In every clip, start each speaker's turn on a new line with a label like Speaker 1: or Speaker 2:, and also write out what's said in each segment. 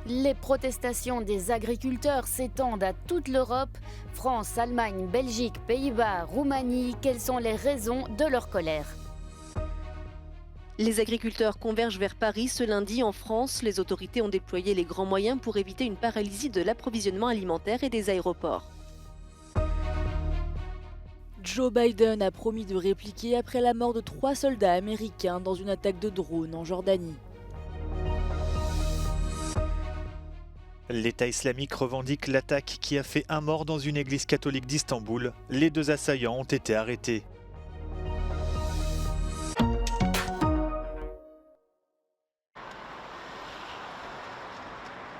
Speaker 1: Les protestations des agriculteurs s'étendent à toute l'Europe. France, Allemagne, Belgique, Pays-Bas, Roumanie, quelles sont les raisons de leur colère ?
Speaker 2: Les agriculteurs convergent vers Paris ce lundi. En France, les autorités ont déployé les grands moyens pour éviter une paralysie de l'approvisionnement alimentaire et des aéroports.
Speaker 3: Joe Biden a promis de répliquer après la mort de 3 soldats américains dans une attaque de drone en Jordanie.
Speaker 4: L'État islamique revendique l'attaque qui a fait un mort dans une église catholique d'Istanbul. Les 2 assaillants ont été arrêtés.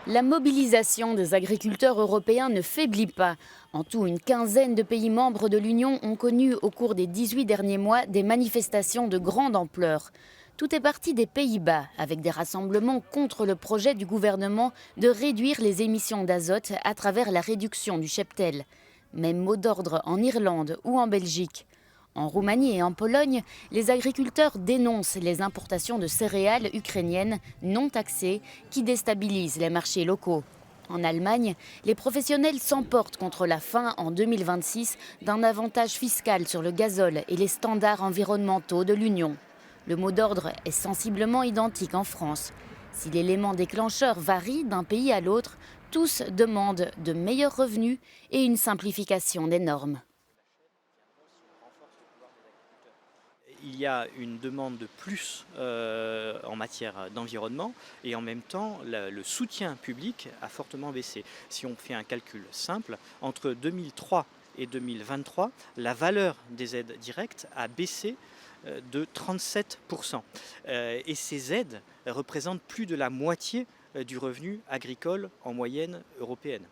Speaker 1: La mobilisation des agriculteurs européens ne faiblit pas. En tout, une quinzaine de pays membres de l'Union ont connu au cours des 18 derniers mois des manifestations de grande ampleur. Tout est parti des Pays-Bas, avec des rassemblements contre le projet du gouvernement de réduire les émissions d'azote à travers la réduction du cheptel. Même mot d'ordre en Irlande ou en Belgique. En Roumanie et en Pologne, les agriculteurs dénoncent les importations de céréales ukrainiennes non taxées qui déstabilisent les marchés locaux. En Allemagne, les professionnels s'emportent contre la fin en 2026 d'un avantage fiscal sur le gazole et les standards environnementaux de l'Union. Le mot d'ordre est sensiblement identique en France. Si l'élément déclencheur varie d'un pays à l'autre, tous demandent de meilleurs revenus et une simplification des normes.
Speaker 5: Il y a une demande de plus en matière d'environnement et en même temps le soutien public a fortement baissé. Si on fait un calcul simple, entre 2003 et 2023, la valeur des aides directes a baissé de 37%. Et ces aides représentent plus de la moitié du revenu agricole en moyenne européenne.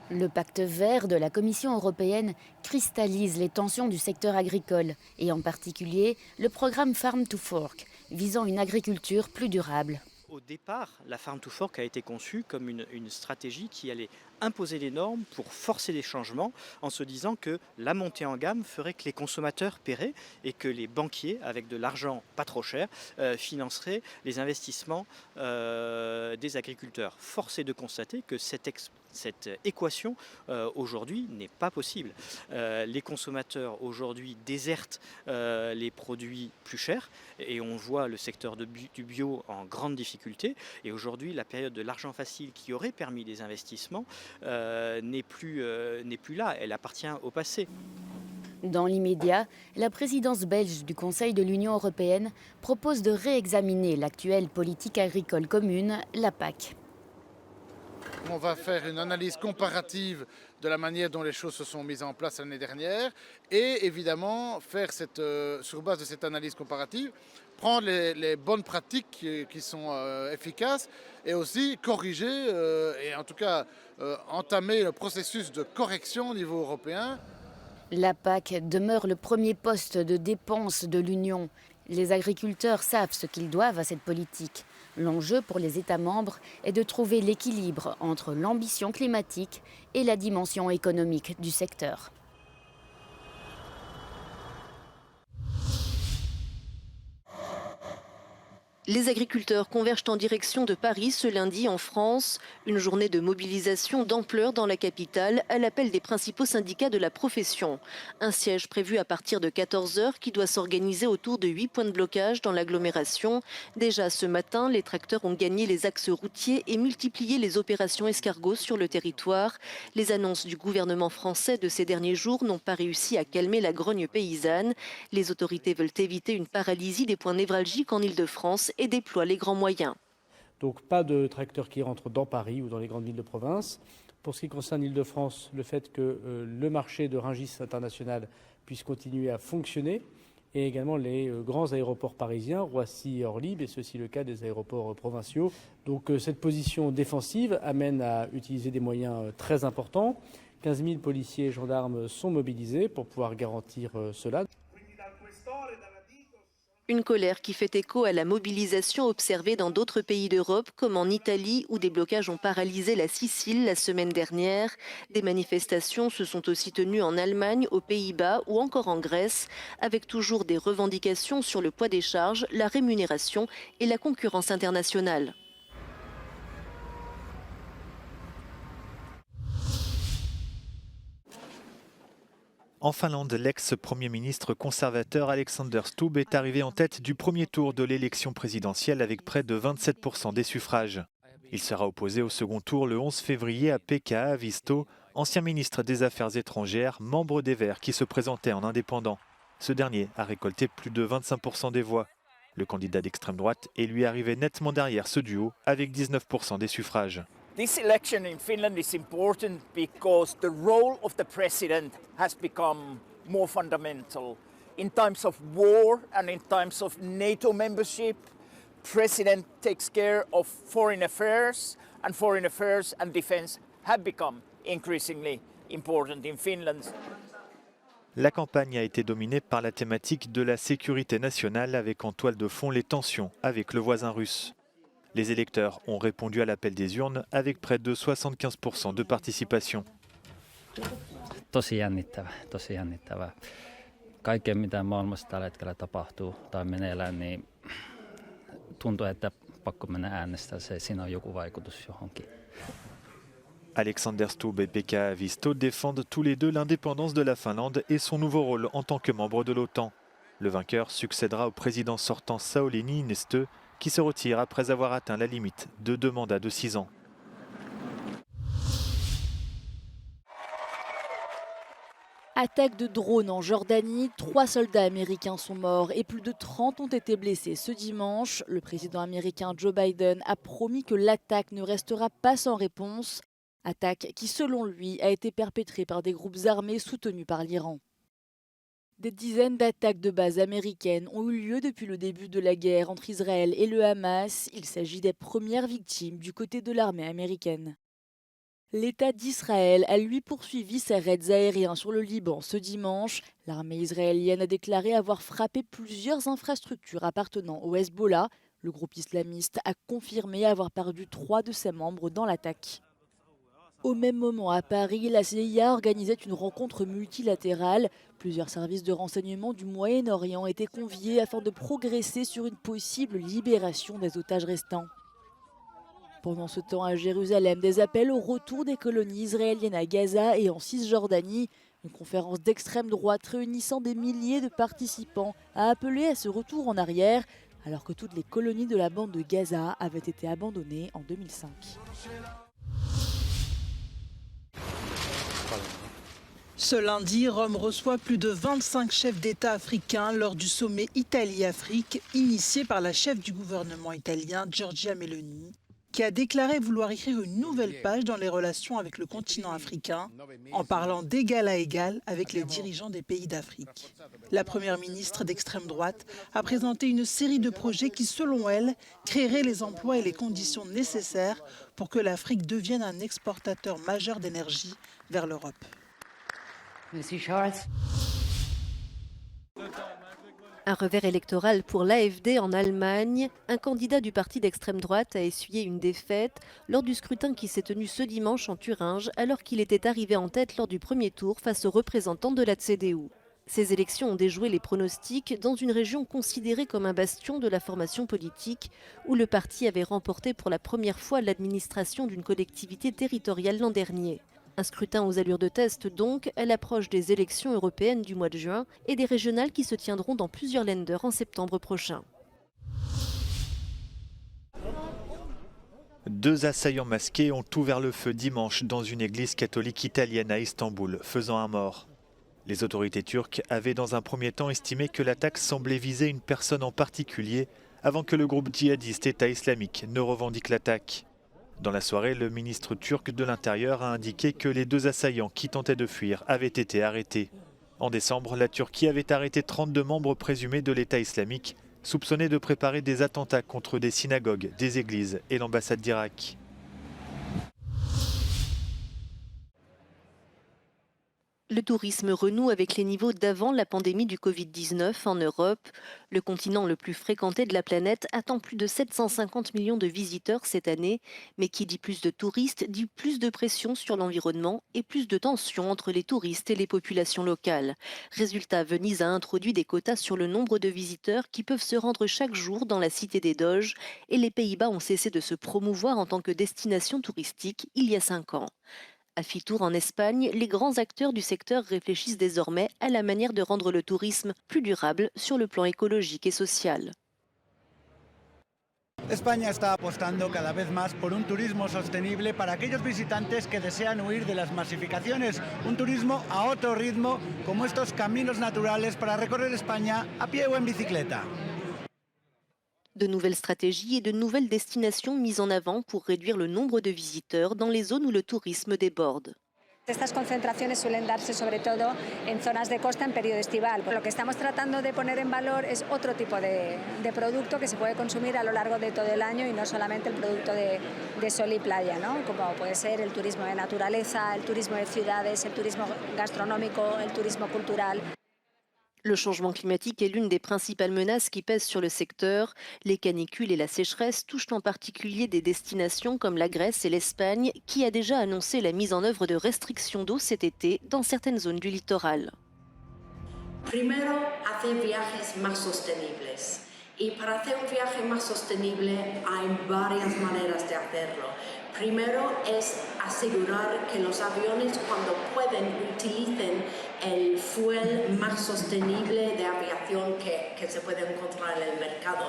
Speaker 1: Le pacte vert de la Commission européenne cristallise les tensions du secteur agricole et en particulier le programme Farm to Fork, visant une agriculture plus durable.
Speaker 5: Au départ, la Farm to Fork a été conçue comme une stratégie qui allait imposer les normes pour forcer les changements en se disant que la montée en gamme ferait que les consommateurs paieraient et que les banquiers, avec de l'argent pas trop cher, financeraient les investissements des agriculteurs. Force est de constater que cette équation aujourd'hui n'est pas possible. Les consommateurs aujourd'hui désertent les produits plus chers et on voit le secteur du bio en grande difficulté. Et aujourd'hui, la période de l'argent facile qui aurait permis des investissements n'est plus là, elle appartient au passé.
Speaker 1: Dans l'immédiat, la présidence belge du Conseil de l'Union européenne propose de réexaminer l'actuelle politique agricole commune, la PAC.
Speaker 6: On va faire une analyse comparative de la manière dont les choses se sont mises en place l'année dernière et évidemment faire sur base de cette analyse comparative, prendre les bonnes pratiques qui sont efficaces et aussi corriger et en tout cas entamer le processus de correction au niveau européen.
Speaker 1: La PAC demeure le premier poste de dépense de l'Union. Les agriculteurs savent ce qu'ils doivent à cette politique. L'enjeu pour les États membres est de trouver l'équilibre entre l'ambition climatique et la dimension économique du secteur.
Speaker 2: Les agriculteurs convergent en direction de Paris ce lundi en France. Une journée de mobilisation d'ampleur dans la capitale à l'appel des principaux syndicats de la profession. Un siège prévu à partir de 14h qui doit s'organiser autour de 8 points de blocage dans l'agglomération. Déjà ce matin, les tracteurs ont gagné les axes routiers et multiplié les opérations escargots sur le territoire. Les annonces du gouvernement français de ces derniers jours n'ont pas réussi à calmer la grogne paysanne. Les autorités veulent éviter une paralysie des points névralgiques en Île-de-France et déploie les grands moyens.
Speaker 7: Donc pas de tracteurs qui rentrent dans Paris ou dans les grandes villes de province. Pour ce qui concerne l'Île-de-France, le fait que le marché de Rungis International puisse continuer à fonctionner et également les grands aéroports parisiens, Roissy et Orly, et c'est aussi le cas des aéroports provinciaux. Donc cette position défensive amène à utiliser des moyens très importants. 15 000 policiers et gendarmes sont mobilisés pour pouvoir garantir cela.
Speaker 2: Une colère qui fait écho à la mobilisation observée dans d'autres pays d'Europe, comme en Italie, où des blocages ont paralysé la Sicile la semaine dernière. Des manifestations se sont aussi tenues en Allemagne, aux Pays-Bas ou encore en Grèce, avec toujours des revendications sur le poids des charges, la rémunération et la concurrence internationale.
Speaker 4: En Finlande, l'ex-premier ministre conservateur Alexander Stubb est arrivé en tête du premier tour de l'élection présidentielle avec près de 27% des suffrages. Il sera opposé au second tour le 11 février à Pekka Haavisto, ancien ministre des Affaires étrangères, membre des Verts qui se présentait en indépendant. Ce dernier a récolté plus de 25% des voix. Le candidat d'extrême droite est lui arrivé nettement derrière ce duo avec 19% des suffrages.
Speaker 8: This election in Finland is important because the role of the president has become more fundamental. In times of war and in times of NATO membership, president takes care of foreign affairs and defense have become increasingly important in Finland.
Speaker 4: La campagne a été dominée par la thématique de la sécurité nationale avec en toile de fond les tensions avec le voisin russe. Les électeurs ont répondu à l'appel des urnes avec près de 75% de participation.
Speaker 9: Tosi jännittävää. Kaikkea mitä maailmassa tällä hetkellä tapahtuu tai meneillään, niin tuntuu, että pakko mennä äänestää. Siinä on joku vaikutus johonkin.
Speaker 4: Alexander Stubb et Pekka Haavisto défendent tous les deux l'indépendance de la Finlande et son nouveau rôle en tant que membre de l'OTAN. Le vainqueur succédera au président sortant Sauli Niinistö, qui se retire après avoir atteint la limite de 2 mandats de 6 ans.
Speaker 3: Attaque de drone en Jordanie, 3 soldats américains sont morts et plus de 30 ont été blessés ce dimanche. Le président américain Joe Biden a promis que l'attaque ne restera pas sans réponse. Attaque qui, selon lui, a été perpétrée par des groupes armés soutenus par l'Iran. Des dizaines d'attaques de bases américaines ont eu lieu depuis le début de la guerre entre Israël et le Hamas. Il s'agit des premières victimes du côté de l'armée américaine. L'État d'Israël a lui poursuivi ses raids aériens sur le Liban ce dimanche. L'armée israélienne a déclaré avoir frappé plusieurs infrastructures appartenant au Hezbollah. Le groupe islamiste a confirmé avoir perdu 3 de ses membres dans l'attaque. Au même moment, à Paris, la CIA organisait une rencontre multilatérale. Plusieurs services de renseignement du Moyen-Orient étaient conviés afin de progresser sur une possible libération des otages restants. Pendant ce temps, à Jérusalem, des appels au retour des colonies israéliennes à Gaza et en Cisjordanie. Une conférence d'extrême droite réunissant des milliers de participants a appelé à ce retour en arrière, alors que toutes les colonies de la bande de Gaza avaient été abandonnées en 2005.
Speaker 10: Ce lundi, Rome reçoit plus de 25 chefs d'État africains lors du sommet Italie-Afrique initié par la chef du gouvernement italien Giorgia Meloni, qui a déclaré vouloir écrire une nouvelle page dans les relations avec le continent africain en parlant d'égal à égal avec les dirigeants des pays d'Afrique. La première ministre d'extrême droite a présenté une série de projets qui, selon elle, créeraient les emplois et les conditions nécessaires pour que l'Afrique devienne un exportateur majeur d'énergie vers l'Europe.
Speaker 2: Un revers électoral pour l'AfD en Allemagne. Un candidat du parti d'extrême droite a essuyé une défaite lors du scrutin qui s'est tenu ce dimanche en Thuringe, alors qu'il était arrivé en tête lors du premier tour face aux représentants de la CDU. Ces élections ont déjoué les pronostics dans une région considérée comme un bastion de la formation politique, où le parti avait remporté pour la première fois l'administration d'une collectivité territoriale l'an dernier. Un scrutin aux allures de test donc, à l'approche des élections européennes du mois de juin et des régionales qui se tiendront dans plusieurs länders en septembre prochain.
Speaker 4: 2 assaillants masqués ont ouvert le feu dimanche dans une église catholique italienne à Istanbul, faisant un mort. Les autorités turques avaient dans un premier temps estimé que l'attaque semblait viser une personne en particulier avant que le groupe djihadiste État islamique ne revendique l'attaque. Dans la soirée, le ministre turc de l'Intérieur a indiqué que les 2 assaillants qui tentaient de fuir avaient été arrêtés. En décembre, la Turquie avait arrêté 32 membres présumés de l'État islamique, soupçonnés de préparer des attentats contre des synagogues, des églises et l'ambassade d'Irak.
Speaker 2: Le tourisme renoue avec les niveaux d'avant la pandémie du Covid-19 en Europe. Le continent le plus fréquenté de la planète attend plus de 750 millions de visiteurs cette année. Mais qui dit plus de touristes dit plus de pression sur l'environnement et plus de tensions entre les touristes et les populations locales. Résultat, Venise a introduit des quotas sur le nombre de visiteurs qui peuvent se rendre chaque jour dans la cité des Doges. Et les Pays-Bas ont cessé de se promouvoir en tant que destination touristique il y a 5 ans. À Fitur, en Espagne, les grands acteurs du secteur réfléchissent désormais à la manière de rendre le tourisme plus durable sur le plan écologique et social.
Speaker 11: España está apostando cada vez más por un turismo sostenible para aquellos visitantes que desean huir de las masificaciones, un turismo a otro ritmo, como estos caminos naturales para recorrer España a pie o en bicicleta.
Speaker 2: De nouvelles stratégies et de nouvelles destinations mises en avant pour réduire le nombre de visiteurs dans les zones où le tourisme déborde.
Speaker 12: Estas concentraciones suelen darse sobre todo en zonas de costa en periodo estival. Lo que estamos tratando de poner en valor es otro tipo de producto que se puede consumir a lo largo de todo el año y no solamente el producto de sol y playa, ¿no? Como puede ser el turismo de naturaleza, el turismo de ciudades, el turismo gastronómico, el turismo cultural.
Speaker 2: Le changement climatique est l'une des principales menaces qui pèsent sur le secteur. Les canicules et la sécheresse touchent en particulier des destinations comme la Grèce et l'Espagne, qui a déjà annoncé la mise en œuvre de restrictions d'eau cet été dans certaines zones du littoral.
Speaker 13: Primero, hacer viajes más sostenibles. Y para hacer un viaje más sostenible hay varias maneras de hacerlo. Primero es asegurar que los aviones cuando pueden utilicen el fuel más sostenible de aviación que se puede encontrar en el mercado.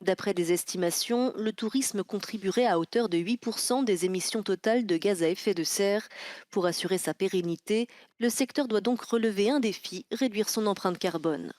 Speaker 2: D'après des estimations, le tourisme contribuerait à hauteur de 8% des émissions totales de gaz à effet de serre. Pour assurer sa pérennité, le secteur doit donc relever un défi, réduire son empreinte carbone.